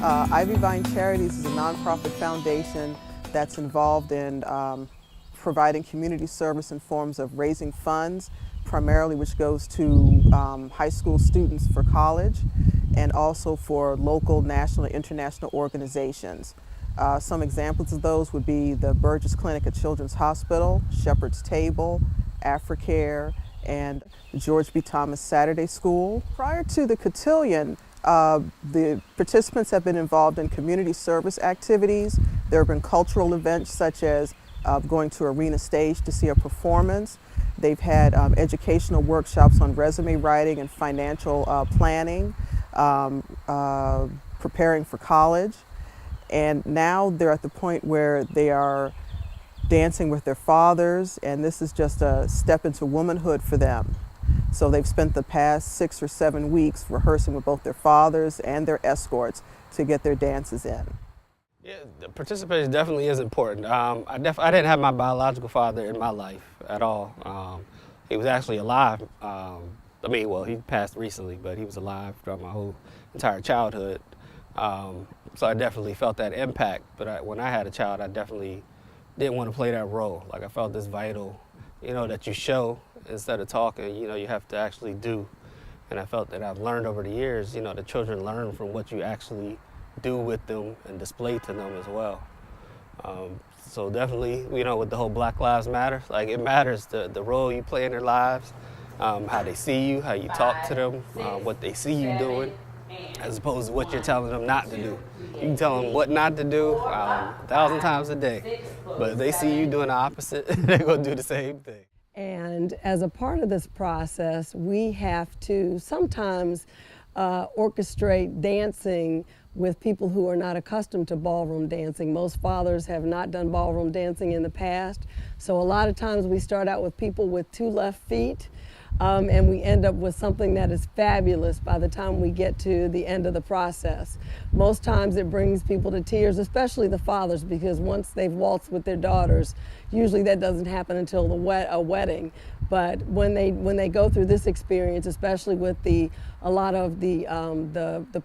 Ivy Vine Charities is a nonprofit foundation that's involved in providing community service in forms of raising funds, primarily which goes to high school students for college and also for local, national, and international organizations. Some examples of those would be the Burgess Clinic at Children's Hospital, Shepherd's Table, AfriCare, and George B. Thomas Saturday School. Prior to the cotillion, the participants have been involved in community service activities. There have been cultural events such as going to Arena Stage to see a performance. They've had educational workshops on resume writing and financial planning, preparing for college. And now they're at the point where they are dancing with their fathers, and this is just a step into womanhood for them. So they've spent the past 6 or 7 weeks rehearsing with both their fathers and their escorts to get their dances in. Yeah, the participation definitely is important. I didn't have my biological father in my life at all. He was actually alive. Well, he passed recently, but he was alive throughout my whole entire childhood. So I definitely felt that impact. But when I had a child, I definitely didn't want to play that role. Like, I felt this vital, that you show instead of talking, you have to actually do. And I felt that I've learned over the years, the children learn from what you actually do with them and display to them as well. So definitely, with the whole Black Lives Matter, like, it matters the role you play in their lives, how they see you, how you talk to them, what they see you doing, as opposed to what you're telling them not to do. You can tell them what not to do 1,000 times a day, but if they see you doing the opposite, they're going to do the same thing. And as a part of this process, we have to sometimes orchestrate dancing with people who are not accustomed to ballroom dancing. Most fathers have not done ballroom dancing in the past, so a lot of times we start out with people with 2 left feet, and we end up with something that is fabulous by the time we get to the end of the process. Most times it brings people to tears, especially the fathers, because once they've waltzed with their daughters, usually that doesn't happen until a wedding. But when they go through this experience, especially with a lot of the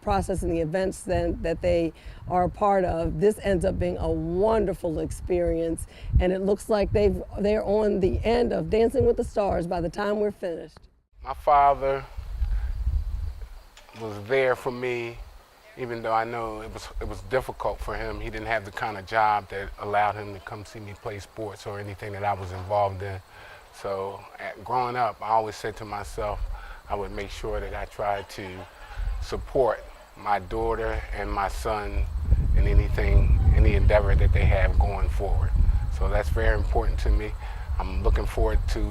process and the events that they are a part of, this ends up being a wonderful experience, and it looks like they're on the end of Dancing with the Stars by the time we're finished. My father was there for me, even though I know it was difficult for him. He didn't have the kind of job that allowed him to come see me play sports or anything that I was involved in. So growing up, I always said to myself, I would make sure that I tried to support my daughter and my son in any endeavor that they have going forward. So that's very important to me. I'm looking forward to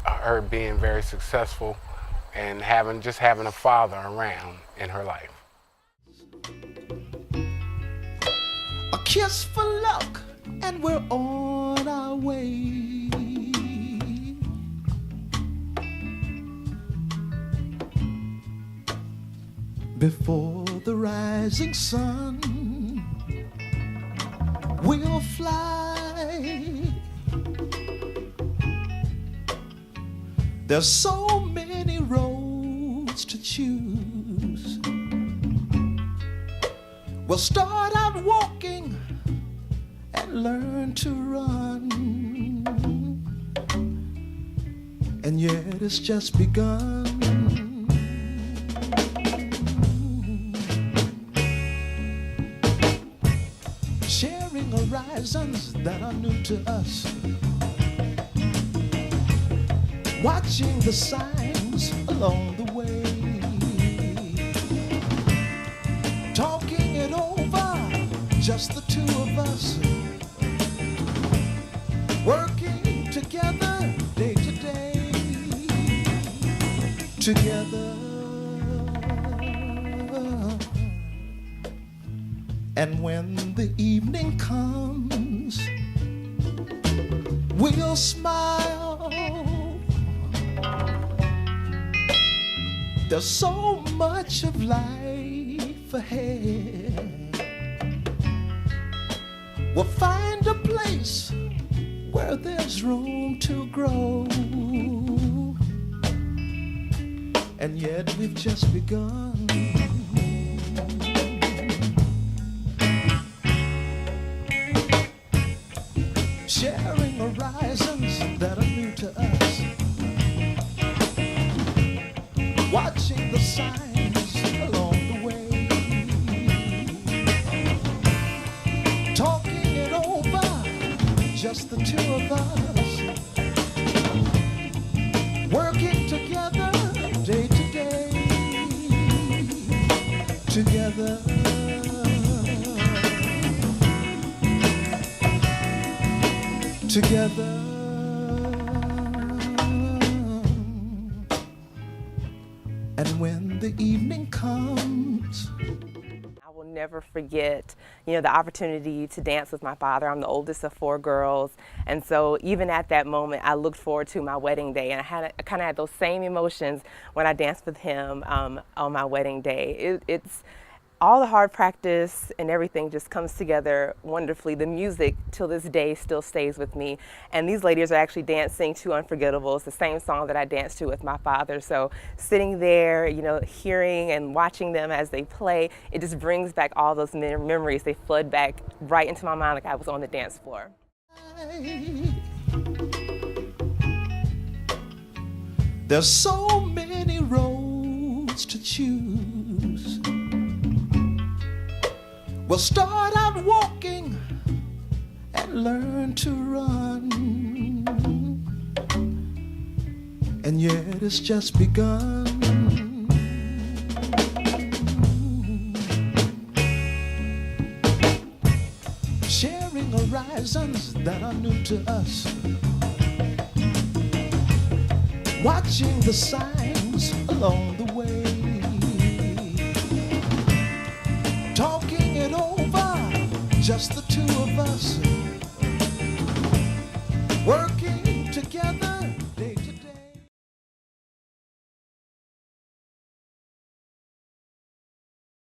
her being very successful and having a father around in her life. A kiss for luck, and we're on our way. Before the rising sun, we'll fly. There's so many roads to choose. We'll start out walking and learn to run, and yet it's just begun. Sharing horizons that are new to us, watching the signs along the way, talking it over, just the two of us, working together day to day, together. And when the evening comes, we'll smile. There's so much of life ahead. We'll find a place where there's room to grow, and yet we've just begun. together. Together. And when the evening comes, I will never forget, the opportunity to dance with my father. I'm the oldest of 4 girls, and so even at that moment, I looked forward to my wedding day, and I kind of had those same emotions when I danced with him on my wedding day. It's all the hard practice and everything just comes together wonderfully. The music till this day still stays with me, and these ladies are actually dancing to Unforgettable. It's the same song that I danced to with my father. So sitting there, hearing and watching them as they play, it just brings back all those memories. They flood back right into my mind like I was on the dance floor. there's so many roads to choose. We'll start out walking and learn to run, and yet it's just begun. Sharing horizons that are new to us, watching the signs along the way, talking it over, just the two of us, working